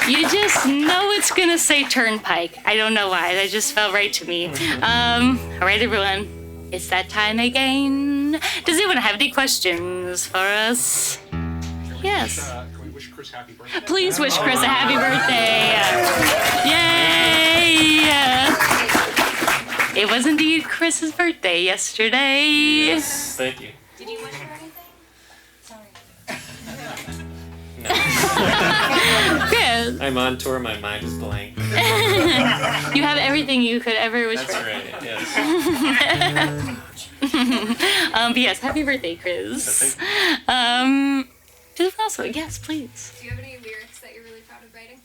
You just know it's gonna say Turnpike. I don't know why. That just felt right to me. All right, everyone. It's that time again. Does anyone have any questions for us? Yes. Can we wish Chris happy birthday? Please wish Chris a happy birthday. Yay! It was indeed Chris's birthday yesterday. Yes, thank you. Did you wish for anything? Sorry. Chris, I'm on tour, my mind is blank. you have everything you could ever wish That's for. right, yes. But yes, happy birthday, Chris. Also, yes, please. Do you have any lyrics that you're really proud of writing?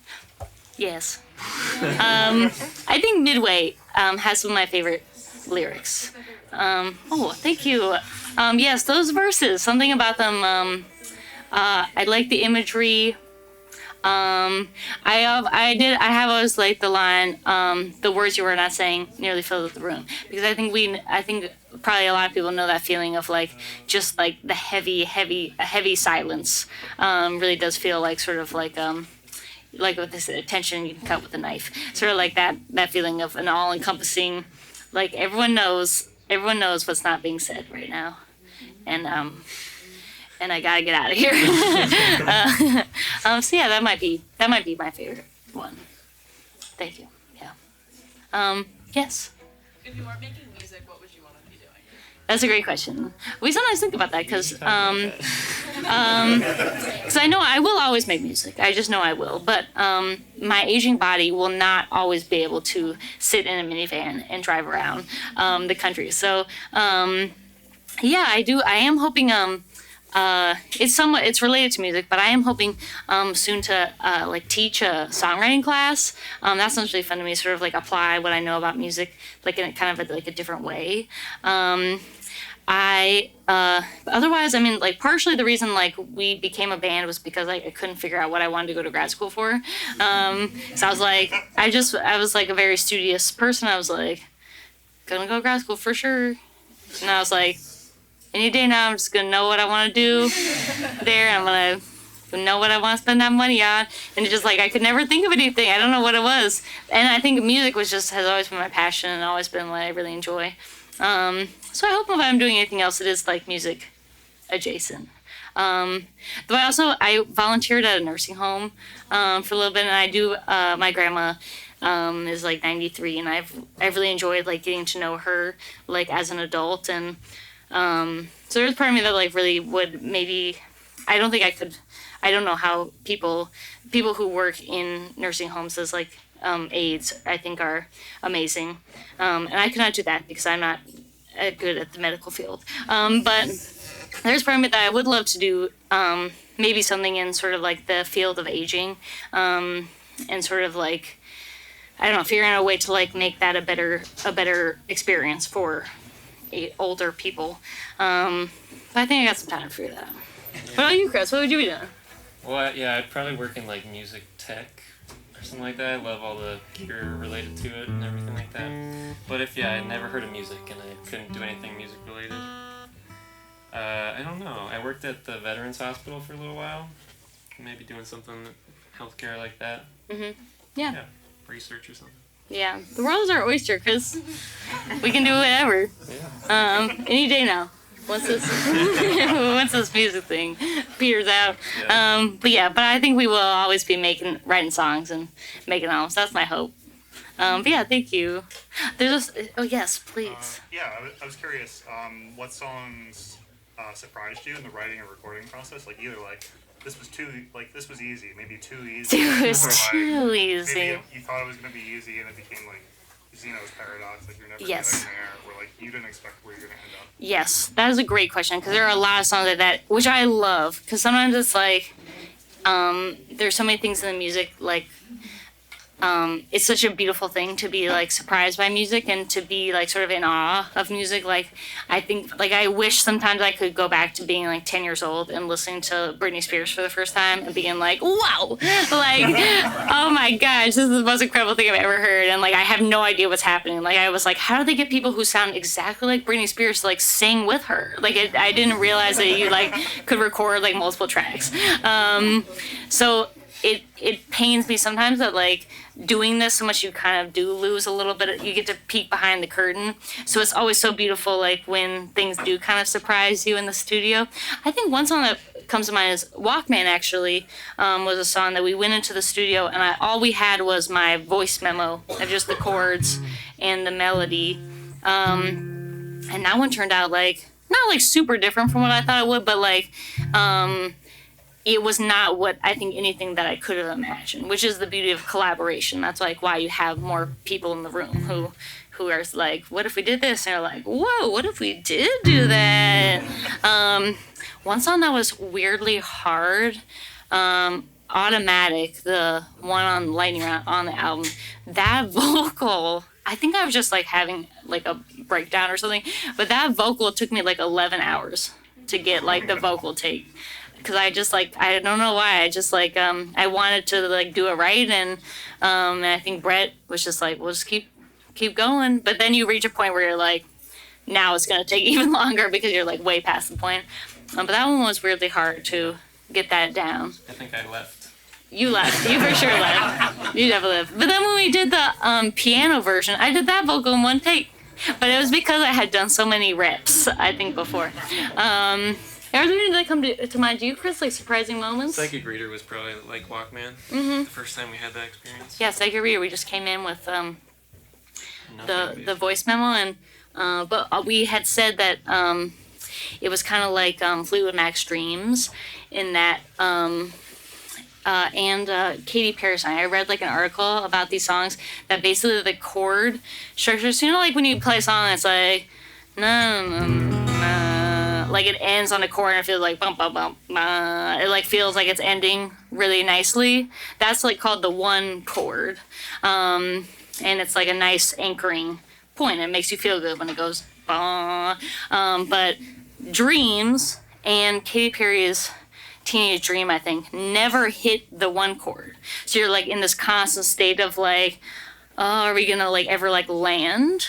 Yes. I think Midway has some of my favorite lyrics. Thank you. Yes, those verses, something about them. I like the imagery. I have always liked the line, the words you were not saying nearly filled up the room, because I think probably a lot of people know that feeling of like just like the heavy silence. Really does feel like sort of like with this tension you can cut with a knife, sort of like that feeling of an all-encompassing, like everyone knows what's not being said right now, and I gotta get out of here. So yeah, that might be my favorite one. Thank you. Yeah. Yes. If you weren't making music, what would you want to be doing? That's a great question. We sometimes think about that because I know I will always make music. I just know I will. But my aging body will not always be able to sit in a minivan and drive around the country. So yeah, I do. I am hoping. It's related to music, but I am hoping soon to like teach a songwriting class. That sounds really fun to me. Sort of like apply what I know about music, like in kind of a different way. Otherwise, I mean, like partially the reason like we became a band was because like I couldn't figure out what I wanted to go to grad school for. So I was like, I was like a very studious person. I was like, gonna go to grad school for sure. And I was like, any day now, I'm just gonna know what I want to do there. I'm gonna know what I want to spend that money on, and it's just like I could never think of anything. I don't know what it was, and I think music has always been my passion and always been what I really enjoy. So I hope if I'm doing anything else, it is like music adjacent. Though I volunteered at a nursing home for a little bit, and I do. My grandma is like 93, and I've really enjoyed like getting to know her like as an adult and. So there's part of me that like really would maybe, I don't think I could, I don't know how people who work in nursing homes as like aides, I think are amazing. And I cannot do that because I'm not good at the medical field. But there's part of me that I would love to do maybe something in sort of like the field of aging and sort of like, I don't know, figuring out a way to like make that a better experience for older people. But I think I got some time to figure that out. What about you, Chris? What would you be doing? Well, yeah, I'd probably work in like music tech or something like that. I love all the gear related to it and everything like that. But if I'd never heard of music and I couldn't do anything music related, I don't know. I worked at the Veterans Hospital for a little while. Maybe doing something healthcare like that. Mm-hmm. Yeah. Research or something. Yeah, the world is our oyster, because we can do whatever. Yeah. Any day now. Once this music thing peters out. Yeah. But I think we will always be writing songs and making albums. That's my hope. But yeah, thank you. Yes, please. I was curious, what songs surprised you in the writing and recording process? Like either like, this was easy, maybe too easy. It was too Maybe easy. you thought it was going to be easy and it became like Zeno's paradox, like you're never Yes. getting there, or like you didn't expect where you're going to end up. Yes, that is a great question, because there are a lot of songs like that, which I love, because sometimes it's like, there's so many things in the music, like, it's such a beautiful thing to be like surprised by music and to be like sort of in awe of music. Like I think like I wish sometimes I could go back to being like 10 years old and listening to Britney Spears for the first time and being like, wow, like oh my gosh, this is the most incredible thing I've ever heard, and like I have no idea what's happening. Like I was like, how do they get people who sound exactly like Britney Spears to like sing with her? Like I didn't realize that you like could record like multiple tracks. So it pains me sometimes that like doing this so much you kind of do lose a little bit. You get to peek behind the curtain, so it's always so beautiful like when things do kind of surprise you in the studio. I think one song that comes to mind is Walkman. Actually, was a song that we went into the studio and all we had was my voice memo of just the chords and the melody, and that one turned out like not like super different from what I thought it would, but like it was not what I think anything that I could have imagined, which is the beauty of collaboration. That's like why you have more people in the room who are like, what if we did this? And they're like, whoa, what if we did do that? One song that was weirdly hard, Automatic, the one on Lightning Round on the album, that vocal, I think I was just like having like a breakdown or something, but that vocal took me like 11 hours to get like the vocal take. Because I just like, I don't know why, I just like, I wanted to like do it right, and I think Brett was just like, we'll just keep going. But then you reach a point where you're like, now it's gonna take even longer because you're like way past the point. But that one was weirdly hard to get that down. I think I left. You left. You for sure left. You definitely left. But then when we did the piano version, I did that vocal in one take. But it was because I had done so many reps, I think, before. Everything that come to mind, do you, Chris, like surprising moments? Psychic Reader was probably like Walkman. Mm-hmm. The first time we had that experience. Yeah, Psychic Reader. We just came in with the voice memo, and but we had said that it was kind of like Fleetwood Mac's Dreams, in that and Katy Perry song. I read like an article about these songs that basically the chord structures. You know, like when you play a song, it's like like it ends on a chord and it feels like bum bum bum. It like feels like it's ending really nicely. That's like called the one chord, and it's like a nice anchoring point. It makes you feel good when it goes. But Dreams and Katy Perry's Teenage Dream, I think, never hit the one chord. So you're like in this constant state of like, oh, are we gonna like ever like land?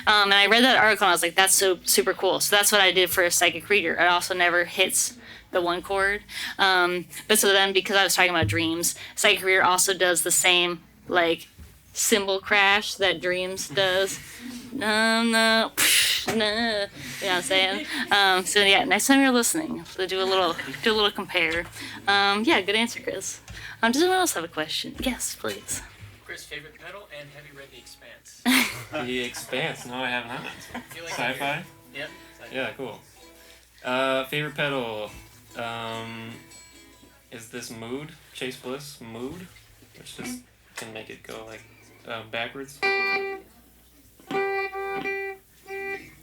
And I read that article and I was like, that's so super cool. So that's what I did for a Psychic Reader. It also never hits the one chord. But so then, because I was talking about Dreams, Psychic Reader also does the same like cymbal crash that Dreams does. No, you know what I'm saying? So yeah, next time you're listening, so do a little compare. Yeah, good answer, Chris. Does anyone else have a question? Yes, please. Chris, favorite pedal, and have you read The Expanse? The Expanse? No, I have not. Like Sci-fi? Yep. Yeah, cool. Favorite pedal is this Mood, Chase Bliss Mood, which just can make it go like backwards.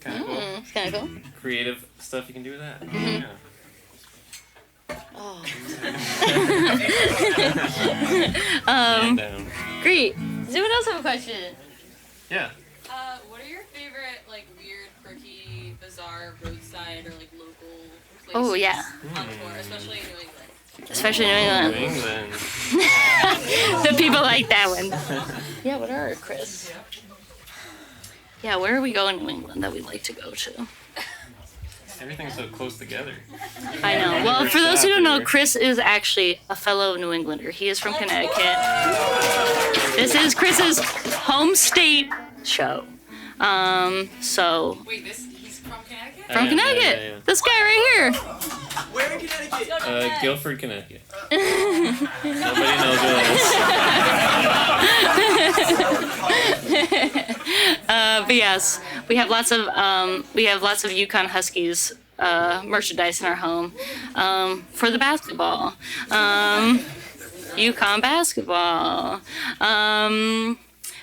Kind of cool. It's kind of cool. Creative stuff you can do with that. Mm-hmm. Yeah. Oh. Man down. Great. Does anyone else have a question? Yeah. What are your favorite, like, weird, quirky, bizarre, roadside, or, like, local places Oh, yeah. on tour, especially in New England? Especially New England. New England. The people like that one. Yeah, what are Chris? Yeah, where are we going in New England that we'd like to go to? Everything's so close together. I know. Well, for those who don't know, Chris is actually a fellow New Englander. He is from Connecticut. This is Chris's home state show. So Wait, he's from Connecticut? from Connecticut. Yeah. This guy right here. Where in Connecticut? Guilford, Connecticut. Nobody knows where that is. But yes, we have lots of Yukon Huskies merchandise in our home for the basketball. Yukon basketball.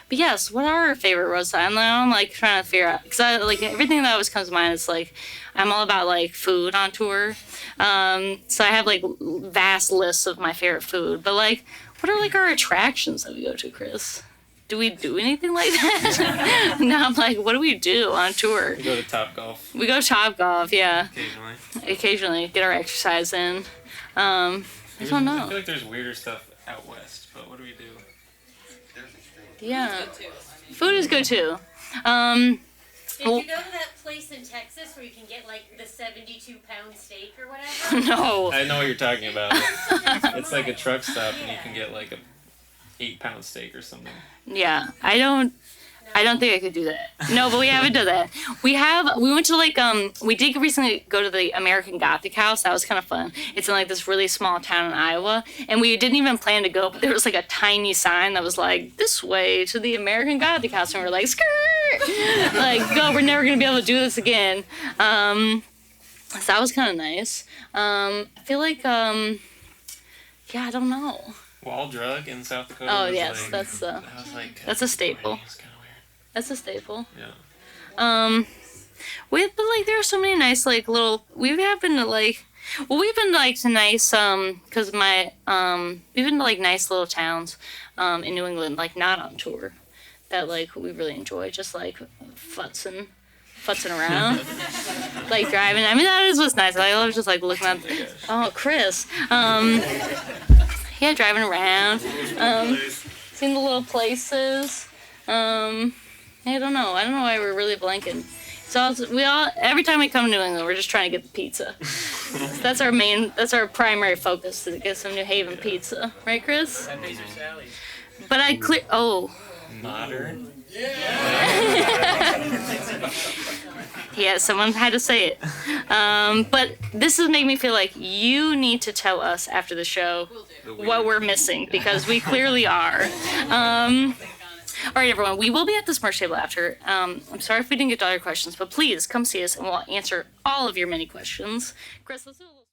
But yes, what are our favorite roadside? I'm like trying to figure out, because I like everything that always comes to mind is like I'm all about like food on tour. So I have like vast lists of my favorite food. But like, what are like our attractions that we go to, Chris? Do we do anything like that? Now I'm like, what do we do on tour? We go to Topgolf We go Topgolf, yeah. occasionally. Get our exercise in. I don't know. I feel like there's weirder stuff out west, but what do we do? Yeah. Good too. Food is good too. Did you go to that place in Texas where you can get like the 72-pound steak or whatever? No. I know what you're talking about. It's like a truck stop, and you can get like a 8-pound steak or something. Yeah, I don't think I could do that. No, but we haven't done that. We went to like, we did recently go to the American Gothic House. That was kind of fun. It's in like this really small town in Iowa. And we didn't even plan to go, but there was like a tiny sign that was like, this way to the American Gothic House. And we were like, skirt! Like, no, we're never going to be able to do this again. So that was kind of nice. I feel like, yeah, I don't know. Wall Drug in South Dakota. Oh, was yes, like, that's that's a staple. It's kind of weird. That's a staple. Yeah. But like there are so many nice like little. We've been to like nice because we've been to like nice little towns in New England, like not on tour, that like we really enjoy, just like futzing around, like driving. I mean that is what's nice. I love just like looking at Chris. Yeah, driving around, seeing the little places. I don't know why we're really blanking. So every time we come to New England, we're just trying to get the pizza. That's our primary focus, to get some New Haven pizza, right, Chris? That pays your salary. But Modern. Yeah, someone had to say it. But this is making me feel like you need to tell us after the show what we're missing, because we clearly are. All right, everyone, we will be at this merch table after. I'm sorry if we didn't get to all your questions, but please come see us and we'll answer all of your many questions. Chris, let's do a